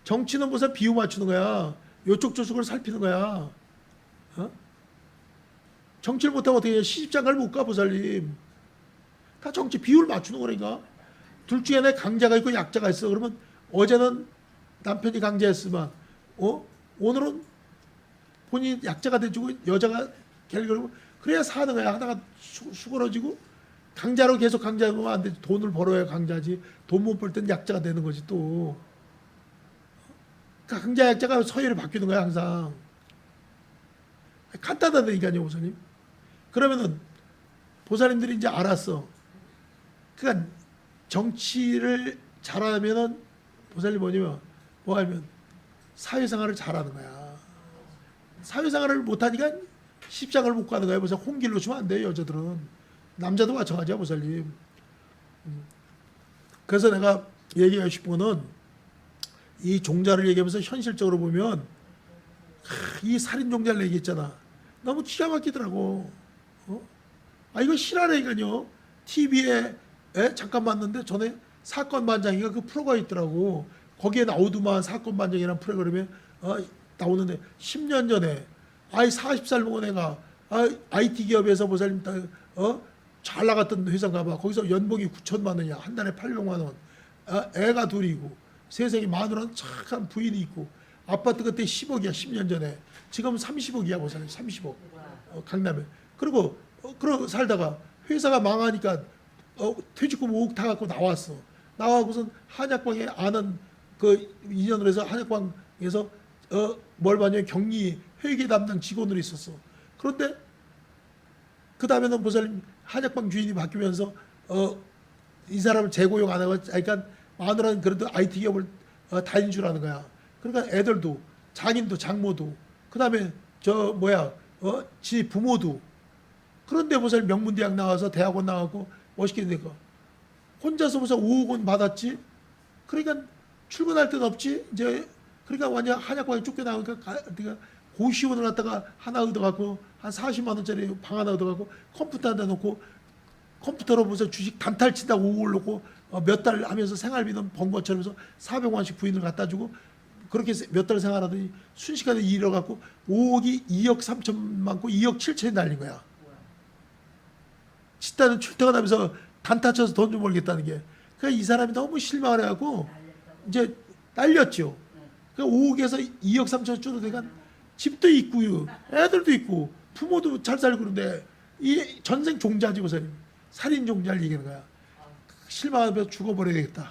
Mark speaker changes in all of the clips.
Speaker 1: 정치는 무슨 비유 맞추는 거야. 요쪽 저쪽을 살피는 거야. 어? 정치를 못하면 어떻게 해? 시집장가를 못 가, 보살님. 다 정치 비율 맞추는 거니까. 둘 중에 하나에 강자가 있고 약자가 있어. 그러면 어제는 남편이 강자였으면 오늘은 본인이 약자가 돼주고 여자가 걔를 그러고 그래야 사는 거야. 하다가 수그러지고 강자로 계속 강자면 안 되지. 돈을 벌어야 강자지. 돈 못 벌 땐 약자가 되는 거지 또. 그러니까 강자 약자가 서열이 바뀌는 거야 항상. 간단하다니까요 보살님. 그러면은 보살님들이 이제 알았어. 그러니까 정치를 잘하면은 보살님 뭐냐면 뭐하면 사회생활을 잘하는 거야. 사회생활을 못하니까 십장을 못 가는 거야. 그래서 홍길 놓치면 안 돼요 여자들은. 남자도 마찬가지야 보살님. 그래서 내가 얘기하고 싶은 거는 이 종자를 얘기하면서 현실적으로 보면 이 살인 종자를 얘기했잖아. 너무 기가 막히더라고. 이거 실화라니까요. TV에 잠깐 봤는데 전에 사건 반장이가 그 프로가 있더라고. 거기에 나오더만 사건 반장이라는 프로그램에 나오는데 10년 전에 40살 먹은 애가 IT 기업에서 보살님 잘 나갔던 회사인가 봐. 거기서 연봉이 9천만 원이야. 한 달에 800만 원. 애가 둘이고 세상에 마누라는 착한 부인이 있고 아파트 그때 10억이야. 10년 전에. 지금 30억이야. 보살님 30억. 강남에. 그리고 살다가 회사가 망하니까 퇴직금 5억 다 갖고 나왔어. 나와고선 한약방에 아는 그 인연을 해서 한약방에서 뭘 봤냐면 경리 회계 담당 직원으로 있었어. 그런데 그 다음에는 보살님 한약방 주인이 바뀌면서 이 사람을 재고용 안 하고 그러니까 마누라는 그래도 IT 기업을 다닌 줄 아는 거야. 그러니까 애들도 장인도 장모도 그 다음에 지 부모도 그런데 보살님 명문대학 나와서 대학원 나가고 멋있게 되니까 혼자서 무슨 5억 원 받았지. 그러니까 출근할 데는 없지. 이제 그러니까 완전 한약방에 쫓겨나오니까 고시원을 갖다가 하나 얻어갖고 한 40만 원짜리 방 하나 얻어갖고 컴퓨터 하나 놓고 컴퓨터로 무슨 주식 단탈 친다고 5억을 놓고 몇 달 하면서 생활비는 번 것처럼 해서 400만 원씩 부인을 갖다 주고 그렇게 몇 달 생활하더니 순식간에 잃어갖고 5억이 2억 3천만 고 2억 7천이 날린 거야. 집단은 출퇴근하면서 단타 쳐서 돈 좀 벌겠다는 게. 그러니까 이 사람이 너무 실망을 해갖고 이제 날렸죠. 그러니까 5억에서 2억 3천 줄어들니까 집도 있고요, 애들도 있고, 부모도 잘 살고 그런데 이 전생 종자지 보세요. 살인 종자를 얘기하는 거야. 실망하면서 죽어버려야겠다.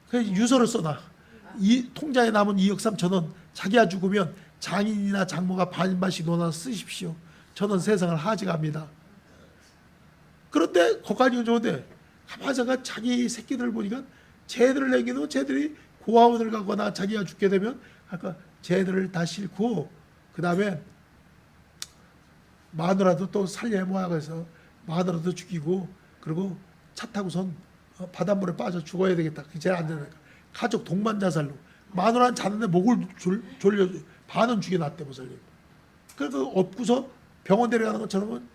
Speaker 1: 그래서 유서를 써놔. 이 통장에 남은 2억 3천원 자기가 죽으면 장인이나 장모가 반반씩 논아 쓰십시오. 저는 세상을 하직합니다. 그런데 거기까지는 좋은데 가만히 생각 자기 새끼들 보니까 쟤들을 남기면 쟤들이 고아원을 가거나 자기가 죽게 되면 아까 쟤들을 다 싣고 그 다음에 마누라도 또 살려야 뭐야 그래서 마누라도 죽이고 그리고 차 타고선 바닷물에 빠져 죽어야 되겠다. 그게 제일 안 되니까 가족 동반자살로 마누라는 자는데 목을 졸려 반은 죽여놨대 보살님. 그래서 업고서 병원 데려가는 것처럼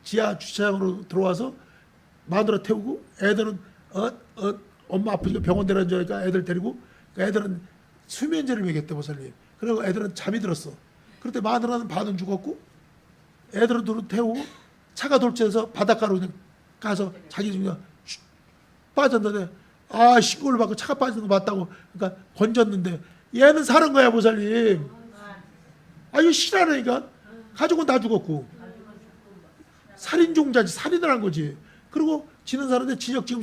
Speaker 1: 지하 주차장으로 들어와서 마누라 태우고 애들은 엄마 아프니까 병원 데려가니까 애들 데리고 애들은 수면제를 먹였대 보살님. 그리고 애들은 잠이 들었어. 그런데 마누라는 반은 죽었고 애들은 둘은 태우고 차가 돌진해서 바닷가로 그냥 가서 자기 그냥 빠졌는데 신고를 받고 차가 빠지는 거 봤다고 그러니까 건졌는데 얘는 사는 거야 보살님. 이거 실화라니까. 가족은 다 죽었고 살인종자지. 살인을 한 거지. 그리고 지는 사람인데 진역 지금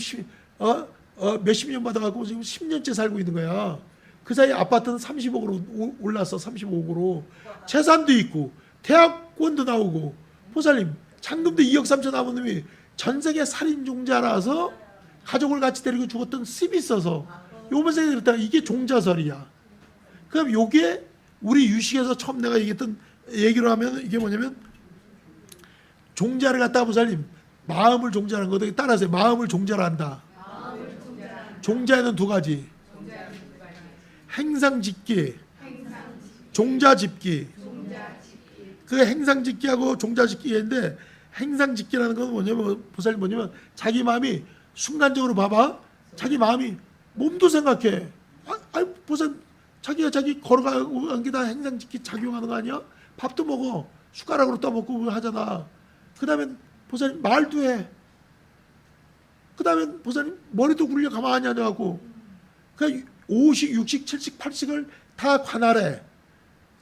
Speaker 1: 몇십 년 받아갖고 지금 10년째 살고 있는 거야. 그 사이에 아파트는 30억으로 올랐어. 35억으로. 재산도 있고 대학원도 나오고 보살님 잔금도 2억 3천 남은 놈이 전세계 살인종자라서 가족을 같이 데리고 죽었던 습이 있어서 요번에 그랬다가 이게 종자설이야. 그럼 요게 우리 유식에서 처음 내가 얘기했던 얘기로 하면 이게 뭐냐면 종자를 갖다가 보살님 마음을 종자라는 거다. 따라서 마음을 종자로 한다. 종자에는 두 가지. 행상짓기, 종자짓기. 그 행상짓기하고 종자짓기인데 행상짓기라는 건 뭐냐면 보살님 뭐냐면 자기 마음이 순간적으로 봐봐. 자기 마음이 몸도 생각해. 보살님 자기가 자기 걸어가고 간 게 다 행상직기 작용하는 거 아니야? 밥도 먹어. 숟가락으로 떠먹고 하잖아. 그 다음에 보살님 말도 해. 그 다음에 보살님 머리도 굴려 가만히 하냐고. 그러니까 50, 60, 70, 80을 다 관할해.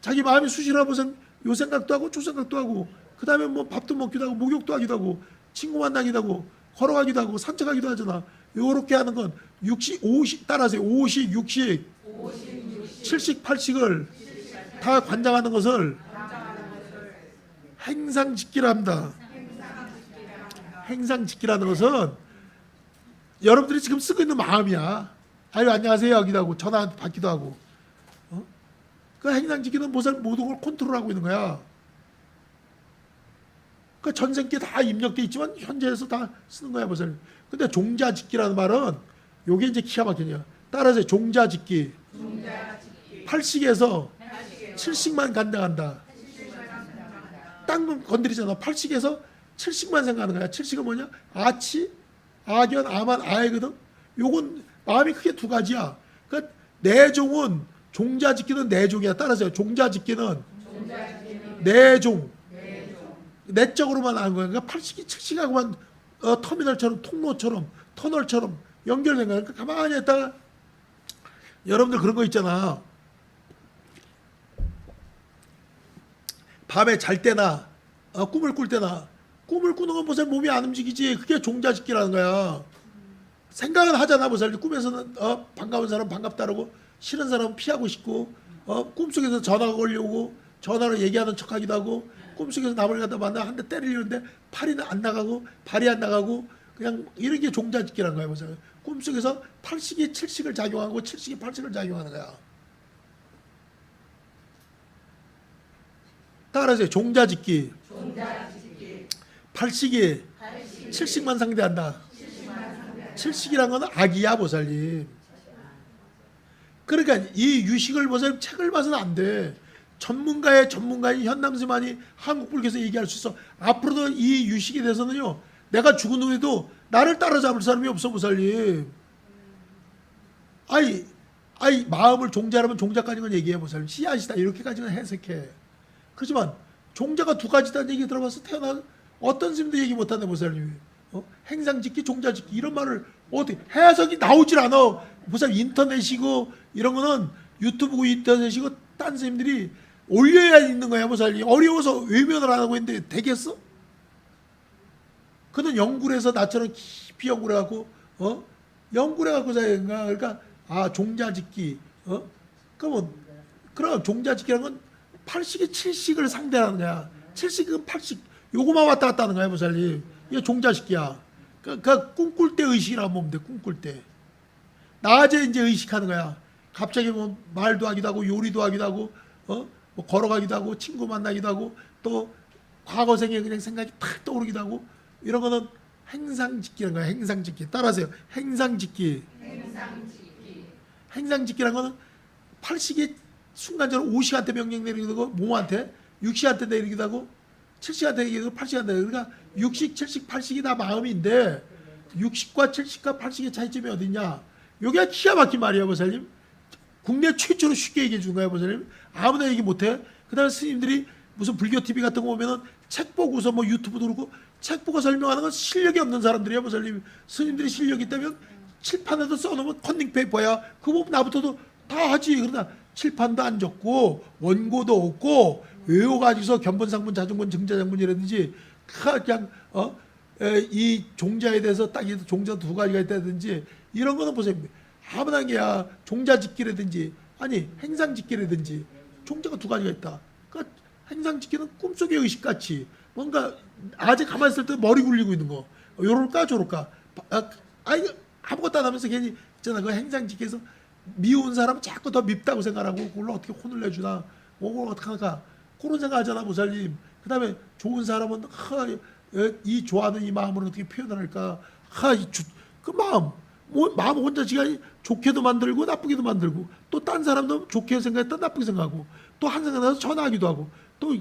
Speaker 1: 자기 마음이 수시라 보살님 요 생각도 하고 저 생각도 하고 그 다음에 뭐 밥도 먹기도 하고 목욕도 하기도 하고 친구 만나기도 하고 걸어가기도 하고 산책하기도 하잖아. 요렇게 하는 건 60, 50 따라하세요. 50, 60, 70, 80을 다 관장하는 것을 행상직기라 합니다. 행상직기라는 것은 여러분들이 지금 쓰고 있는 마음이야. 아유 안녕하세요 하기도 하고 전화 받기도 하고. 그 행상직기는 모든 걸 컨트롤하고 있는 거야. 그 전생께 다 입력돼 있지만 현재에서 다 쓰는 거야 보세요. 근데 종자직기라는 말은 요게 이제 기가 막히냐. 따라서 종자직기. 80에서 70만 간당한다. 땅 건드리잖아. 80에서 70만 생각하는 거야. 70은 뭐냐? 아치, 아견, 아만, 아해거든. 요건 마음이 크게 두 가지야. 그러니까 내종은 종자직기는 내종이야. 따라서 종자직기는 내종. 내적으로만 하는 거야. 그러니까 80이 70하고만 터미널처럼 통로처럼 터널처럼 연결된 거야. 그러니까 가만히 있다가 여러분들 그런 거 있잖아. 밤에 잘 때나 꿈을 꿀 때나 꿈을 꾸는 건 보살 몸이 안 움직이지. 그게 종자직기라는 거야. 생각은 하잖아 보살. 꿈에서는 반가운 사람 반갑다라고 싫은 사람 피하고 싶고 꿈속에서 전화가 걸려오고 전화로 얘기하는 척하기도 하고 꿈속에서 남을 갖다 만나 한 대 때리려는데 팔이 안 나가고 발이 안 나가고 그냥 이런 게 종자직기라는 거야 보살. 꿈속에서 80이 70을 작용하고 70이 80을 작용하는 거야. 따라하세요. 종자직기. 80이 70만 상대한다. 70이란 건 악이야 보살님. 그러니까 이 유식을 보살님 책을 봐서는 안 돼. 전문가인 현남스만이 한국불교에서 얘기할 수 있어. 앞으로도 이 유식에 대해서는요. 내가 죽은 후에도 나를 따라잡을 사람이 없어 보살님. 아이 마음을 종자라면 종자까지는 얘기해 보살님. 씨앗이다 이렇게까지는 해석해. 그렇지만 종자가 두 가지다는 얘기 들어봐서 태어난 어떤 스님도 얘기 못하네 보살님. 행상직기 종자직기 이런 말을 어떻게 해석이 나오질 않아. 보살님 인터넷이고 이런 거는 유튜브고 인터넷이고 딴 스님들이 올려야 있는 거야 보살님. 어려워서 외면을 안 하고 있는데 되겠어? 그는 연구를 해서 나처럼 깊이 연구를 해갖고 연구를 해갖고 사는가. 그러니까 종자직기 그러면 종자직기라는 건 80이 70을 상대하는 거야. 70은 80 요거만 왔다 갔다 하는 거야 보살님. 이게 종자직기야. 그러니까 꿈꿀 때 의식이라고 보면 돼. 꿈꿀 때 낮에 이제 의식하는 거야. 갑자기 뭐 말도 하기도 하고 요리도 하기도 하고 뭐 걸어가기도 하고 친구 만나기도 하고 또 과거생에 그냥 생각이 탁 떠오르기도 하고 이런 거는 행상직기라는 거야. 행상직기. 따라하세요. 행상직기. 행상직기라는 거는 80이 순간적으로 5시한테 명령 내리기도 하고 몸한테 6시한테 내리기도 하고 7시한테 내리기도 하고 8시한테 내리기도 하고 그러니까 60, 70, 80이 다 마음인데 60과 70과 80의 차이점이 어딨냐. 요게 기가 막힌 말이에요 보살님. 국내 최초로 쉽게 얘기해 준 거예요 보살님. 아무나 얘기 못해. 그 다음에 스님들이 무슨 불교 TV 같은 거 보면은 책 보고서 뭐 유튜브도 그렇고 책 보고 설명하는 건 실력이 없는 사람들이에요 보살님. 스님들이 실력이 있다면 칠판에도 써놓으면 컨닝 페이퍼야. 그거 보면 나부터도 다 하지. 그러나 칠판도 안 적고 원고도 없고 외워가지고서 견본상문 자중본 증자장문이라든지 그냥 이 종자에 대해서 딱 종자 두 가지가 있다든지 이런 거는 보세요. 아무나 게야 종자직기라든지 아니 행상직기라든지 종자가 두 가지가 있다. 그러니까 행상직기는 꿈속의 의식같이 뭔가 아직 가만히 있을 때 머리 굴리고 있는 거 요럴까 저럴까 아무것도 안 하면서 괜히 있잖아. 그 행상직기에서 미운 사람 자꾸 더 밉다고 생각하고 그걸로 어떻게 혼을 내주나 뭐 어떻게 할까 그런 생각하잖아 보살님. 그 다음에 좋은 사람은 이 좋아하는 이 마음을 어떻게 표현할까 그 마음 마음 혼자 지가 좋게도 만들고 나쁘게도 만들고 또 딴 사람도 좋게 생각했다 나쁘게 생각하고 또 한 생각나서 전화하기도 하고 또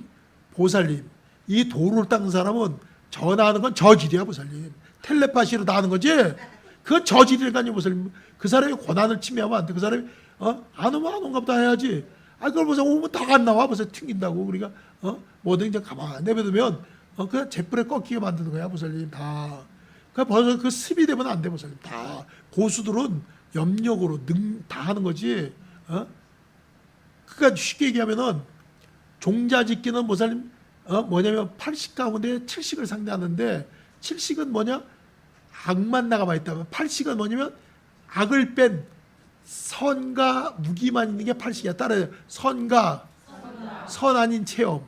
Speaker 1: 보살님 이 도를 닦는 사람은 전화하는 건 저질이야 보살님. 텔레파시로 다 하는 거지. 그건 저질이라니까요 보살님. 그 사람의 권한을 침해하면 안 돼. 그 사람이 안 오면 안 온가 보다 해야지. 그걸 벌써 오면 다 안 나와. 벌써 튕긴다고. 그러니까, 뭐든 이제 가만히 내버두면, 그냥 재뿔에 꺾이게 만드는 거야, 보살님. 다. 그러니까 벌써 그 습이 되면 안 돼, 보살님. 다. 고수들은 염력으로 다 하는 거지. 그러니까 쉽게 얘기하면은, 종자짓기는 보살님, 뭐냐면 80 가운데 70을 상대하는데, 70은 뭐냐? 악만 나가만 있다면, 80은 뭐냐면, 악을 뺀 선과 무기만 있는 게 80이야. 따라요. 선과 선 아닌 체험.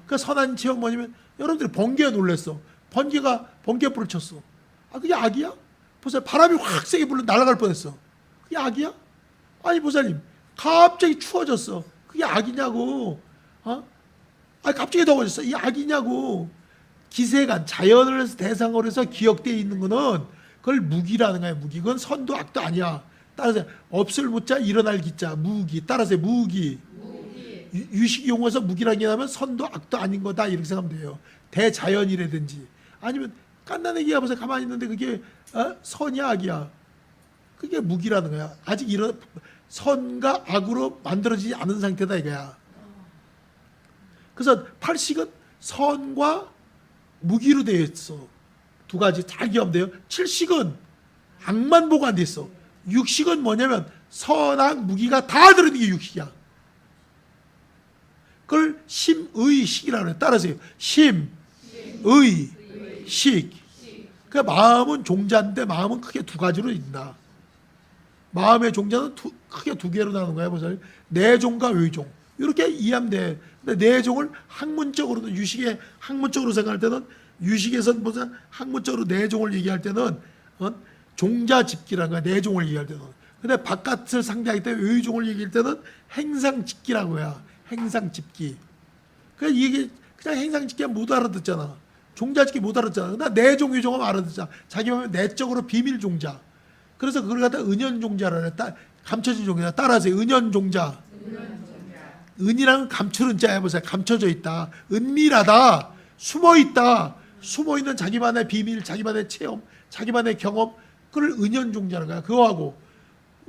Speaker 1: 그 선 아닌 체험 뭐냐면 여러분들이 번개에 놀랬어. 번개불을 쳤어. 그게 악이야? 보세요. 바람이 확 세게 불러 날아갈 뻔했어. 그게 악이야? 아니 보살님 갑자기 추워졌어. 그게 악이냐고. 갑자기 더워졌어. 이게 악이냐고. 기세가 자연을 대상으로 해서 기억되어 있는 거는 그걸 무기라는 거야. 무기. 그건 선도 악도 아니야. 따라서 없을 무자 일어날 기자 무기. 따라서 무기. 유식 용어에서 무기라는 게 나면 선도 악도 아닌 거다 이렇게 생각하면 돼요. 대자연이라든지 아니면 깐난애기가 벌써 가만히 있는데 그게 선이야 악이야. 그게 무기라는 거야. 아직 이런 선과 악으로 만들어지지 않은 상태다 이거야. 그래서 팔식은 선과 무기로 되어 있어. 두 가지 잘 기억하면 돼요. 칠식은 악만 보관돼 있어. 육식은 뭐냐면 선악 무기가 다 들어있는 게 육식이야. 그걸 심의식이라고 그래요. 따라서요. 심, 의, 식. 그러니까 마음은 종자인데 마음은 크게 두 가지로 있다. 마음의 종자는 크게 두 개로 나누는 거야. 보세요. 내종과 외종. 이렇게 이해하면 돼. 근데 내종을 학문적으로도 유식의 학문적으로 생각할 때는 유식에서는 보자 학문적으로 내종을 얘기할 때는 종자 집기라는 거야. 내종을 얘기할 때는. 근데 바깥을 상대하기 때문에 외종을 얘기할 때는 행상 집기라고 해요. 행상 집기. 그러니까 이게 그냥 행상 집기는 못 알아듣잖아. 종자 집기 못 알아듣잖아. 근데 내종 외종은 알아듣잖아. 자기 보면 내적으로 비밀 종자. 그래서 그걸 갖다 은연 종자라 그래. 감춰진 종자. 따라서 은연 종자. 은이라는 감추는 자야. 보세요. 감춰져 있다. 은밀하다. 숨어 있다. 숨어 있는 자기만의 비밀, 자기만의 체험, 자기만의 경험. 그걸 은연 종자라는 거야. 그거하고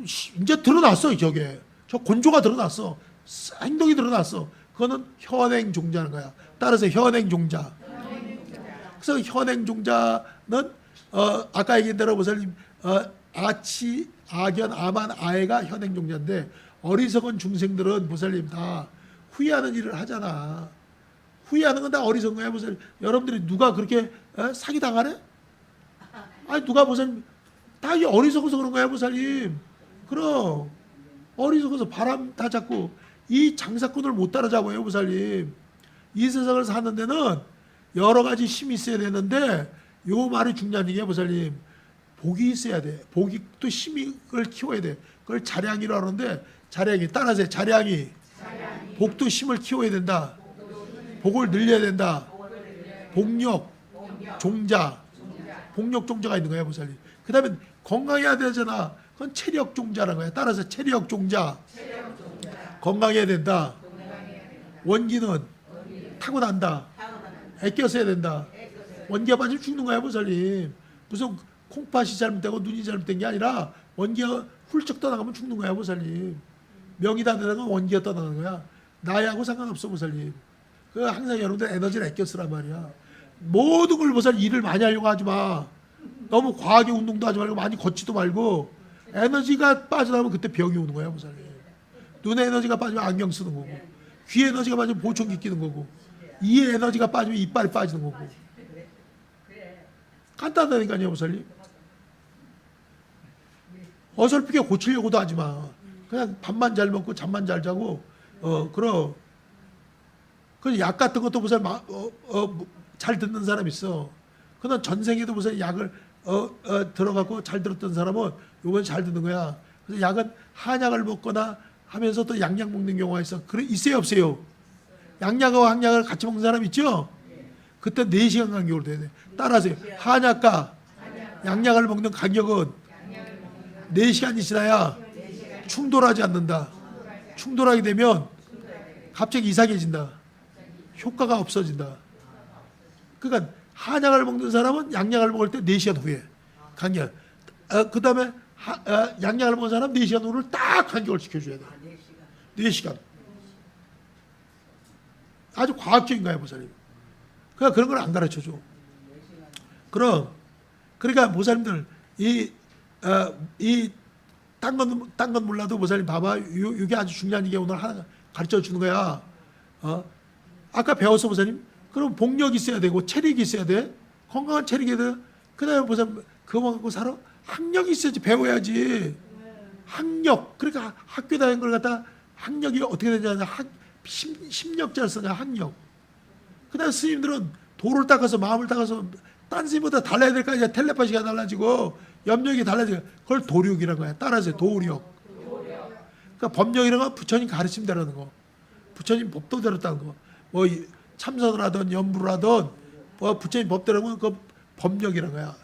Speaker 1: 이제 드러났어. 저게. 저 곤조가 드러났어. 행동이 드러났어. 그거는 현행 종자는 거야. 따라서 현행 종자. 그래서 현행 종자는 아까 얘기한 대로 보살님 아치, 아견, 아만, 아해가 현행 종자인데 어리석은 중생들은 보살님 다 후회하는 일을 하잖아. 후회하는 건 다 어리석은 거야. 보살님. 여러분들이 누가 그렇게 사기 당하래? 아니 누가 보살님 다 어리석어서 그런 거야. 보살님. 그럼 어리석어서 바람 다 잡고 이 장사꾼을 못 따라잡아요. 보살님. 이 세상을 사는 데는 여러 가지 힘이 있어야 되는데 요 말이 중요한 얘기야. 보살님. 복이 있어야 돼. 복이 또 힘을 키워야 돼. 그걸 자량이라고 하는데 자량이 따라서 자량이 복도 힘을 키워야 된다. 복을 늘려야 된다. 복력 종자. 복력 종자가 있는 거야. 보살님. 그 다음에 건강해야 되잖아. 그건 체력 종자라는 거야. 따라서 체력 종자. 건강해야 된다. 원기는 타고난다. 애껴 써야 된다. 원기가 빠지면 죽는 거야. 보살님. 무슨 콩팥이 잘못되고 눈이 잘못된 게 아니라 원기가 훌쩍 떠나가면 죽는 거야. 보살님. 명이 다 되다가 원기가 떠나는 거야. 나하고 상관없어. 보살님. 그 항상 여러분들 에너지를 아껴 쓰란 말이야. 모든 걸 보살 일을 많이 하려고 하지 마. 너무 과하게 운동도 하지 말고 많이 걷지도 말고 에너지가 빠져나오면 그때 병이 오는 거야. 보살님. 눈에 에너지가 빠지면 안경 쓰는 거고 귀에 에너지가 빠지면 보청기 끼는 거고 이에 에너지가 빠지면 이빨이 빠지는 거고 간단하다니까요. 보살님. 어설프게 고치려고도 하지 마. 그냥 밥만 잘 먹고 잠만 잘 자고 그럼 그 약 같은 것도 무슨 잘 듣는 사람 있어. 그는 전생에도 무슨 약을 들어가고 잘 들었던 사람은 이번 잘 듣는 거야. 그래서 약은 한약을 먹거나 하면서 또 양약 먹는 경우가 있어. 그래 있어요 없어요? 양약하고 항약을 같이 먹는 사람 있죠? 그때 4시간 간격으로 돼야 돼. 따라하세요. 한약과 양약을 먹는 간격은 4시간이 지나야 충돌하지 않는다. 충돌하게 되면 갑자기 이상해진다. 효과가 없어진다. 그러니까 한약을 먹는 사람은 양약을 먹을 때 4시간 후에 간격. 그 다음에 양약을 먹은 사람 4시간 후를 딱 간격을 지켜줘야 돼. 4시간. 아주 과학적인 거야, 보살님. 그러니까 그런 걸 안 가르쳐줘. 그러니까 보살님들 딴 건 몰라도 보살님 봐봐. 이게 아주 중요한 게 오늘 하나 가르쳐 주는 거야. 아까 배웠어, 보살님. 그럼 복력이 있어야 되고 체력이 있어야 돼. 건강한 체력이 돼. 그다음에 보살님 그거 갖고 살아? 학력이 있어야지. 배워야지. 학력. 그러니까 학교 다니는 걸 갖다 학력이 어떻게 되냐면 심력자를 쓰는 학력. 그다음 스님들은 도를 닦아서 마음을 닦아서 딴 스님보다 달라야 될 거 아니야. 텔레파시가 달라지고 염력이 달라지고 그걸 도력이라는 거야. 따라서 도력. 그러니까 법력이라는 건 부처님 가르침대로는 거. 부처님 법도대로 따는 거. 뭐 참선을 하든 연부를 하든 부처님 법대로 하면 그 법력이라는 거야.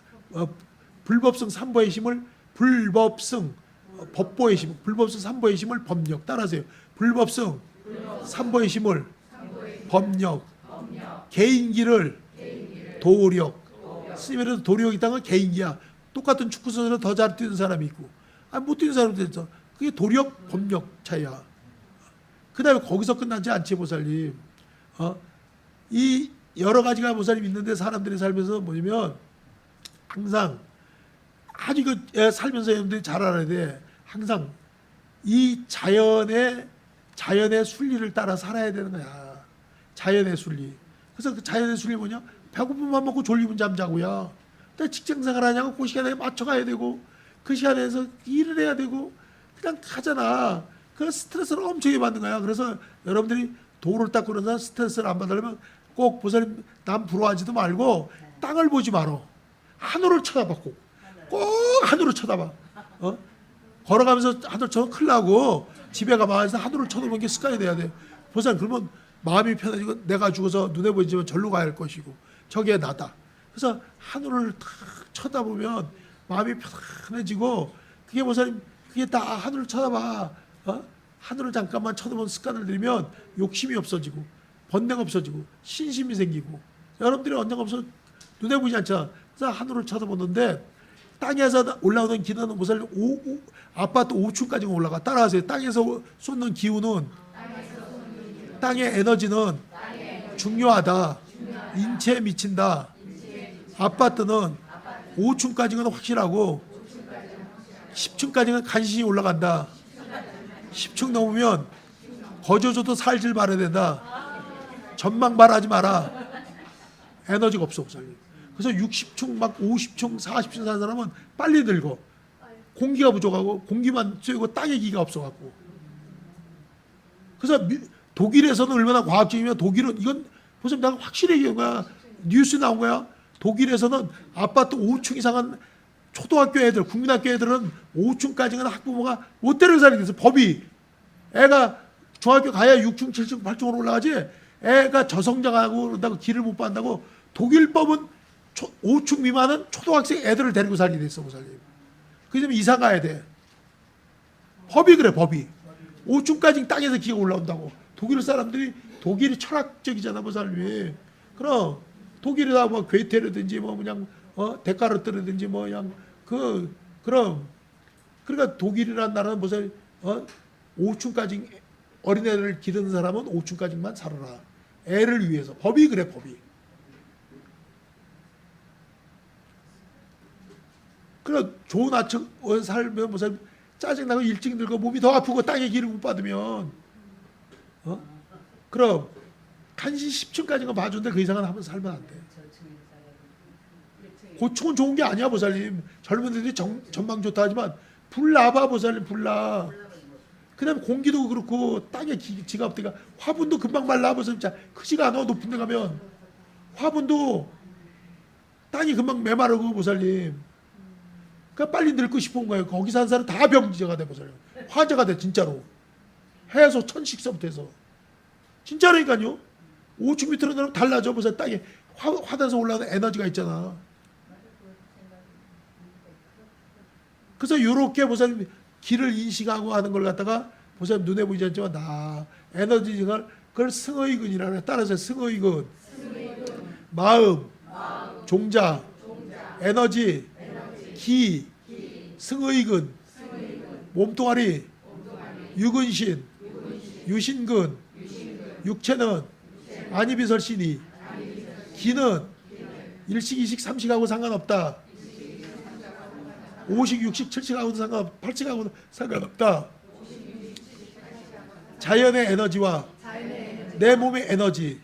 Speaker 1: 불법성 삼보의 힘을 불법성 법보의 힘, 불법성 삼보의 힘을 법력. 따라하세요. 불법성 삼보의 힘을 법력, 개인기를 도력. 스님이라도 도력이 있다는 건 개인기야. 똑같은 축구 선수는 더 잘 뛰는 사람이 있고, 못 뛰는 사람도 있어. 그게 도력, 법력 차이야. 그 다음에 거기서 끝나지 않지, 보살님. 이 여러 가지가 보살님 있는데 사람들이 살면서 뭐냐면 항상 아주 살면서 여러분들이 잘 알아야 돼. 항상 이 자연의 순리를 따라 살아야 되는 거야. 자연의 순리. 그래서 그 자연의 순리 뭐냐? 배고프면 밥 먹고 졸리면 잠자고요. 근데 직장생활 하냐고 그 시간에 맞춰가야 되고 그 시간에서 일을 해야 되고 그냥 가잖아. 그 스트레스를 엄청나게 받는 거야. 그래서 여러분들이 도를 닦고 그러는 스트레스를 안 받으려면 꼭 보살님 남 부러워하지도 말고 땅을 보지 마라. 하늘을 쳐다봐. 꼭 하늘을 쳐다봐. 걸어가면서 하늘 쳐다보면 큰일 나고 집에 가면 하늘을 쳐다보는 게 습관이 돼야 돼. 보살님 그러면 마음이 편해지고 내가 죽어서 눈에 보이지만 절로 가야 할 것이고 저게 나다. 그래서 하늘을 탁 쳐다보면 마음이 편해지고 그게 보살님 그게 다 하늘을 쳐다봐. 하늘을 잠깐만 쳐다보는 습관을 들이면 욕심이 없어지고 번뇌가 없어지고 신심이 생기고 여러분들이 언젠가 없어 눈에 보이지 않잖아. 그래서 하늘을 쳐다보는데 땅에서 올라오는 기운은 보살님 아파트 5층까지 올라가. 따라하세요. 땅에서 쏟는 기운은 땅의 에너지는 중요하다. 인체에 미친다. 아파트는 5층까지는 확실하고 10층까지는 간신히 올라간다. 10층 넘으면 거저줘도 살질 말아야 된다. 전망 말하지 마라. 에너지가 없어, 보살님. 그래서 60층 막 50층 40층 사는 사람은 빨리 늙어. 공기가 부족하고 공기만 쐬고 땅의 기가 없어갖고. 그래서 독일에서는 얼마나 과학적이면 독일은 이건 무슨 내가 확실히 얘기한 거야. 뉴스 나온 거야. 독일에서는 아파트 5층 이상은 초등학교 애들, 국민학교 애들은 5층까지는 학부모가 못 데리고 살게 돼서 법이 애가 중학교 가야 6층, 7층, 8층으로 올라가지 애가 저성장하고 그런다고 길을 못 받는다고 독일법은 5층 미만은 초등학생 애들을 데리고 살게 돼 있어, 보살님. 그래서 이사 가야 돼. 법이 그래, 법이. 5층까지 땅에서 기가 올라온다고. 독일 사람들이 독일이 철학적이잖아, 보살님이. 그럼 독일에다 뭐 괴테라든지 뭐 그냥 데카르트라든지 뭐 그냥 그럼 그러니까 독일이라는 나라는 무슨 5층까지 어린애를 기르는 사람은 5층까지만 살아라. 애를 위해서. 법이 그래, 법이. 그래 좋은 아층 살면 무슨 짜증나고 일찍 늙어 몸이 더 아프고 땅에 기를 못 받으면 그럼 간신 10층까지는 봐준데 그 이상은 하면 살면 안 돼. 고층은 좋은 게 아니야, 보살님. 젊은이들이 전망 좋다 하지만 불 나봐, 보살님. 불 나. 그 다음에 공기도 그렇고 땅에 지가 없으니까 화분도 금방 말라, 보살님. 자, 크지가 않아, 높은 데 가면. 화분도 땅이 금방 메마르고, 보살님. 그러니까 빨리 늙고 싶은 거예요. 거기 사는 사람 다 병지가 돼, 보살님. 화제가 돼, 진짜로. 해서 천식서부터 해서. 진짜라니까요. 5층 밑으로 내려면 달라져. 보살님. 땅에 화단에서 올라오는 에너지가 있잖아. 그래서 이렇게 보살님 길을 인식하고 하는 걸 갖다가 보살님 눈에 보이지 않지만 나 에너지가 그걸 승의근이라 그래. 따라서 승의근, 마음, 종자, 에너지, 기, 승의근, 몸뚱아리, 유근신, 유신근, 육체는 안이비설신이, 기는 일식, 이식, 삼식하고 상관없다. 오식, 육식, 칠식하고도 상관없다. 팔식하고도 상관없다. 자연의 에너지와 내 몸의 에너지.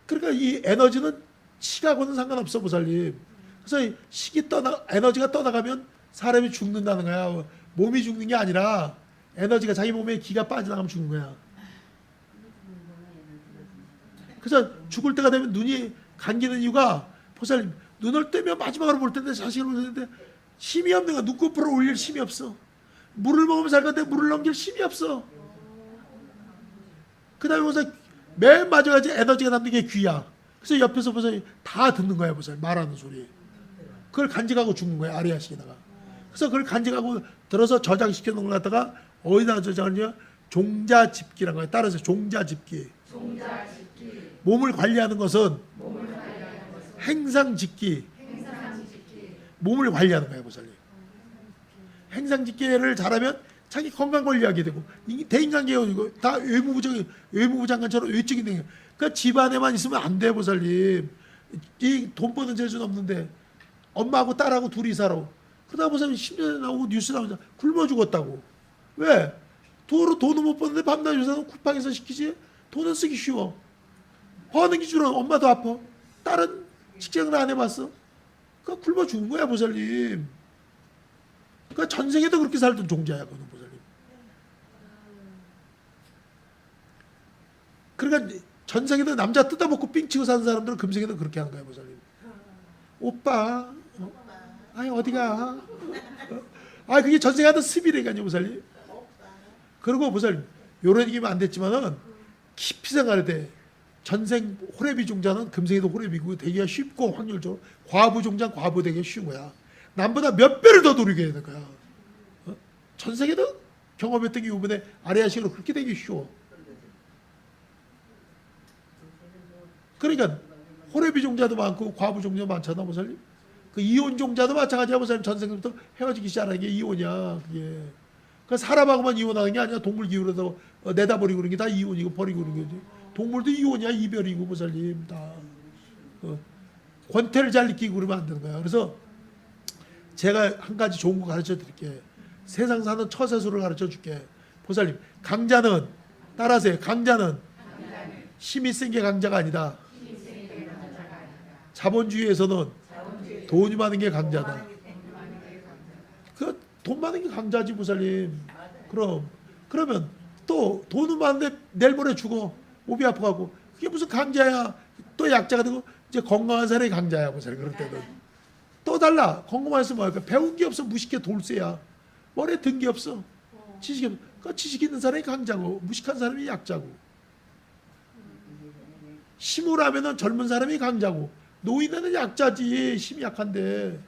Speaker 1: 그러니까 이 에너지는 식하고는 상관없어, 보살님. 그래서 식이 에너지가 떠나가면 사람이 죽는다는 거야. 몸이 죽는 게 아니라 에너지가 자기 몸에 기가 빠져나가면 죽는 거야. 그래서 죽을 때가 되면 눈이 감기는 이유가, 보살님, 눈을 뜨면 마지막으로 볼 텐데, 자식을 볼 텐데 힘이 없는 거야. 눈꺼풀을 올릴 힘이 없어. 물을 먹으면 살 건데 물을 넘길 힘이 없어. 그 다음에 보살, 맨 마지막에 에너지가 남는 게 귀야. 그래서 옆에서 보살 다 듣는 거야, 보살 말하는 소리. 그걸 간직하고 죽는 거야, 아리아식에다가. 그래서 그걸 간직하고 들어서 저장시켜 놓은 걸 갖다가 어디다 저장하냐? 종자집기라는 거야. 따라서 종자집기. 몸을 관리하는 것은 행상집기. 몸을 관리하는 거야, 보살님. 행상집기를 잘하면 자기 건강 관리하게 되고, 대인관계가 이거 다 외무부 장관처럼 외적인 게. 그러니까 집안에만 있으면 안 돼, 보살님. 이 돈 버는 재주는 없는데 엄마하고 딸하고 둘이 살아. 그러다 보살님 10년에 나오고 뉴스 나오자 굶어 죽었다고. 왜? 돈을 못 버는데 밤낮 요새는 쿠팡에서 시키지. 돈은 쓰기 쉬워. 버는 기준은 엄마도 아파. 딸은 직장을 안 해봤어. 그러니까 굶어 죽은 거야, 보살님. 그러니까 전생에도 그렇게 살던 종자야, 그거는, 보살님. 그러니까 전생에도 남자 뜯어먹고 삥치고 사는 사람들은 금생에도 그렇게 하는 거야, 보살님. 오빠, 아니 어디가? 그게 전생에 하던 습이래니까요, 보살님. 그리고 보살님, 요런 얘기면 안 됐지만은 깊이 생각해야 돼. 전생 호래비 종자는 금생에도 호래비고 되기가 쉽고 확률적으로 과부 종자는 과부 되기가 쉬운 거야. 남보다 몇 배를 더 노리게 되는 거야. 전생에도 경험했던 게 이번에 아리아식으로 그렇게 되기 쉬워. 그러니까 호래비 종자도 많고 과부 종자도 많잖아, 보살님. 그 이혼 종자도 마찬가지야, 보살님. 전생부터 헤어지기 시작하는 게 이혼이야, 그게. 그 사람하고만 이혼하는 게 아니야. 동물 기울여서 내다버리고 그런 게 다 이혼이고 버리고 그런 거지. 동물도 이혼이야, 이별이고, 보살님. 다 권태를 잘 느끼고 그러면 안 되는 거야. 그래서 제가 한 가지 좋은 거 가르쳐 드릴게. 세상 사는 처세술을 가르쳐 줄게. 보살님, 강자는, 따라하세요. 강자는 힘이 센 게 강자가 아니다. 자본주의에서는 돈이 많은 게 강자다. 그 돈 많은 게 강자지, 보살님. 그러면 또 돈은 많은데 내일 모레 죽어. 몸이 아파가고. 그게 무슨 강자야. 또 약자가 되고 이제 건강한 사람이 강자야, 보살님. 그럴 때는 또 달라. 건강한 사람은 뭐야? 배운 게 없어. 무식해 돌쇠야. 머리에 든 게 없어. 지식이 없어. 그 지식 있는 사람이 강자고 무식한 사람이 약자고. 힘을 하면은 젊은 사람이 강자고 노인은 약자지. 힘이 약한데.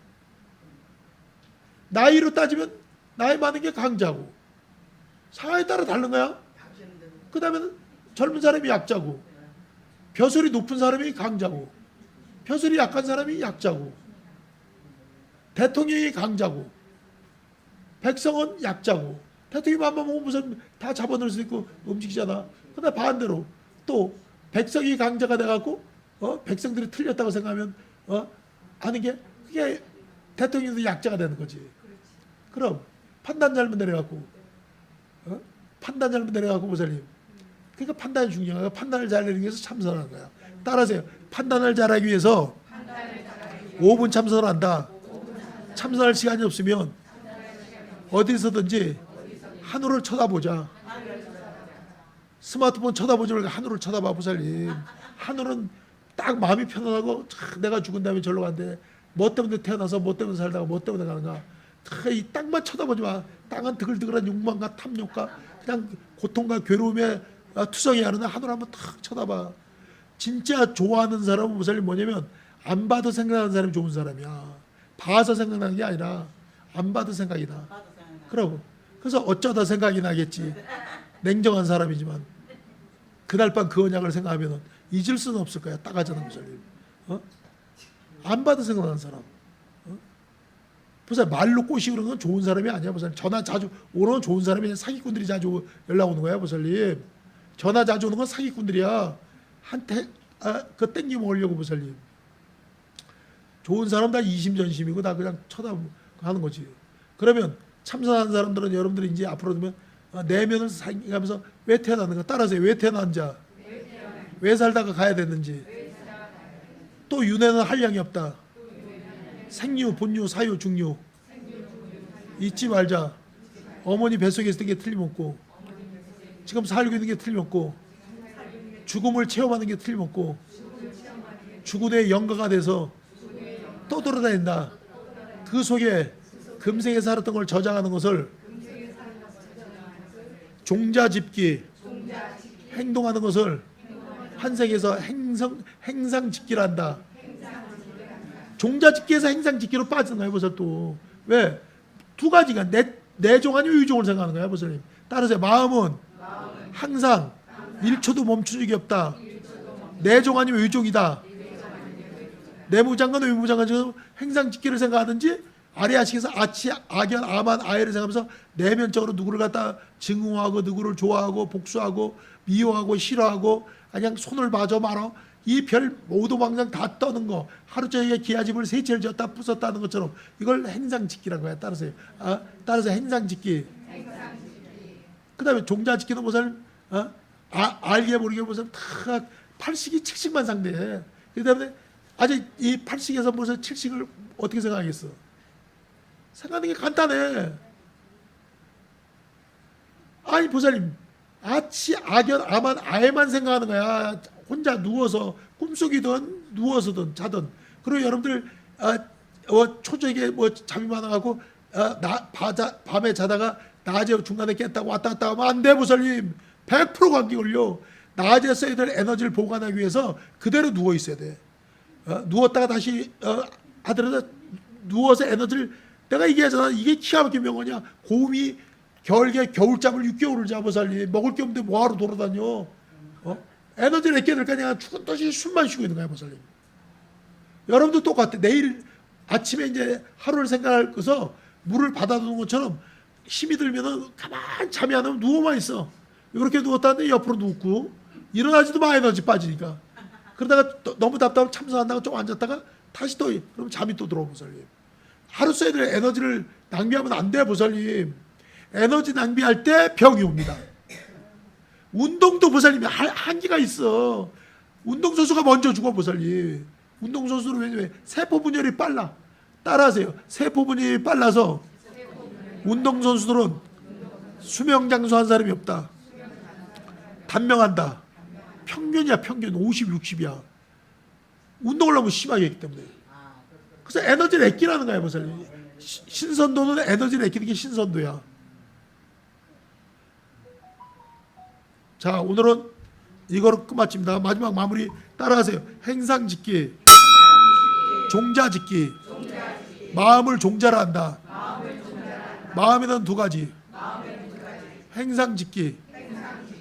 Speaker 1: 나이로 따지면 나이 많은 게 강자고. 상황에 따라 다른 거야. 그 다음에는 젊은 사람이 약자고, 벼슬이 높은 사람이 강자고, 벼슬이 약한 사람이 약자고, 대통령이 강자고, 백성은 약자고. 대통령이 맘만 먹으면 무슨 다 잡아놓을 수 있고 움직이잖아. 근데 반대로 또 백성이 강자가 돼갖고 백성들이 틀렸다고 생각하면 하는 게 그게 대통령도 약자가 되는 거지. 그럼 판단 잘못 내려갖고 보살님. 그러니까 판단이 중요해요. 판단을 잘 내리기 위해서 참선하는 거야. 따라하세요. 판단을 잘하기 위해서 5분 참선한다. 참선할 시간이 없으면 어디서든지 하늘을 쳐다보자. 스마트폰 쳐다보지 말고 하늘을 쳐다봐, 보살님. 하늘은 딱 마음이 편안하고 내가 죽은 다음에 절로 간대. 뭐 때문에 태어나서 뭐 때문에 살다가 뭐 때문에 가는가. 이 땅만 쳐다보지 마. 땅은 드글드글한 욕망과 탐욕과 그냥 고통과 괴로움에 투성이 하는 하늘 한번 탁 쳐다봐. 진짜 좋아하는 사람은 보살님 뭐냐면 안 봐도 생각나는 사람이 좋은 사람이야. 봐서 생각나는 게 아니라 안 봐도 생각이 나. 그래서 어쩌다 생각이 나겠지. 냉정한 사람이지만 그날 밤 그 언약을 생각하면 잊을 수는 없을 거야. 따가잖아, 보살님. 안 봐도 생각나는 사람. 보세요. 말로 꼬시고 그런 건 좋은 사람이 아니야. 보세요. 전화 자주 오는 건 좋은 사람이 아니라 사기꾼들이 자주 연락 오는 거야. 보살님. 전화 자주 오는 건 사기꾼들이야. 한테 그 땡겨 먹으려고 보살님. 좋은 사람 다 이심전심이고 다 그냥 쳐다하는 거지. 그러면 참선한 사람들은 여러분들이 이제 앞으로 되면 내면을 살가면서 왜 태어났는가 따라서 왜 태어난지, 왜 살다가 가야 됐는지, 또 윤회는 한량이 없다. 생유, 본유, 사유, 중유 잊지 말자. 어머니 뱃속에 있을 게 틀림없고 지금 살고 있는 게 틀림없고 죽음을 체험하는 게 틀림없고 죽은 후에 영가가 돼서 떠돌아다닌다. 그 속에 금생에 살았던 걸 저장하는 것을 종자집기, 행동하는 것을 한세계에서 행상집기란다. 종자집기에서 행상집기로 빠지는 거예요. 보세요. 또 왜? 두 가지가 내종 아니면 의종을 생각하는 거예요. 보세요. 따라서 마음은 항상 1초도 멈춘 적이 없다. 내종 아니면 의종이다. 내무장관, 의무장관 지금 행상집기를 생각하든지 아리아식에서 아치, 악연, 아만, 아해를 생각하면서 내면적으로 누구를 갖다 증오하고 누구를 좋아하고 복수하고 미워하고 싫어하고 그냥 손을 봐줘 말어. 이 별 오도방정 다 떠는 거, 하루 저녁에 기아집을 세 채를 졌다 부쉈다는 것처럼 이걸 행상짓기라는 거야. 따라서 행상짓기. 그 다음에 종자짓기는 무슨 알게 모르게 무슨 다 8식이 7식만 상대해. 그 다음에 아직 이 8식에서 무슨 7식을 어떻게 생각하겠어? 생각하는 게 간단해. 아니 보살님, 아치, 악연, 아만, 아해만 생각하는 거야. 혼자 누워서 꿈속이든 누워서든 자든. 그리고 여러분들 초저녁에 잠이 많아가고 밤에 자다가 낮에 중간에 깼다고 왔다 갔다 하면 안 돼. 보살님 100% 감기 걸려. 낮에 써야 될 에너지를 보관하기 위해서 그대로 누워 있어야 돼. 누웠다가 다시 하더라도 누워서 에너지를, 내가 얘기하잖아. 이게 기가 막힌 명언이야. 곰이 겨울잠을 6개월을 자. 보살님 먹을 게 없는데 뭐하러 돌아다녀. 에너지를 내게 될까? 그냥 죽은 듯이 숨만 쉬고 있는 거야. 보살님. 여러분도 똑같아. 내일 아침에 이제 하루를 생각할 거서 물을 받아두는 것처럼 힘이 들면은 가만 잠이 안 오면 누워만 있어. 이렇게 누웠다는데 옆으로 눕고 일어나지도 마. 에너지 빠지니까. 그러다가 너무 답답하면 참선한다고 좀 앉았다가 다시 또 그러면 잠이 또 들어오. 보살님. 하루 써야 될 에너지를 낭비하면 안 돼. 보살님. 에너지 낭비할 때 병이 옵니다. 운동도 보살님이 한계가 있어. 운동선수가 먼저 죽어. 보살님. 운동선수는 왜? 세포 분열이 빨라. 따라하세요. 세포 분열이 빨라서 운동선수들은 수명 장수한 사람이 없다. 단명한다. 평균이야. 평균 50, 60이야. 운동을 너무 심하게 했기 때문에. 그래서 에너지를 아끼라는 거야. 보살님. 신선도는 에너지를 아끼는 게 신선도야. 자, 오늘은 이거로 끝마칩니다. 마지막 마무리 따라하세요. 행상짓기, 종자짓기. 마음을 종자라 한다. 마음에는 두 가지. 행상짓기,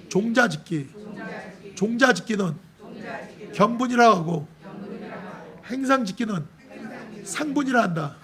Speaker 1: 종자짓기. 종자짓기는 견분이라고 하고 행상짓기는 상분이라 한다.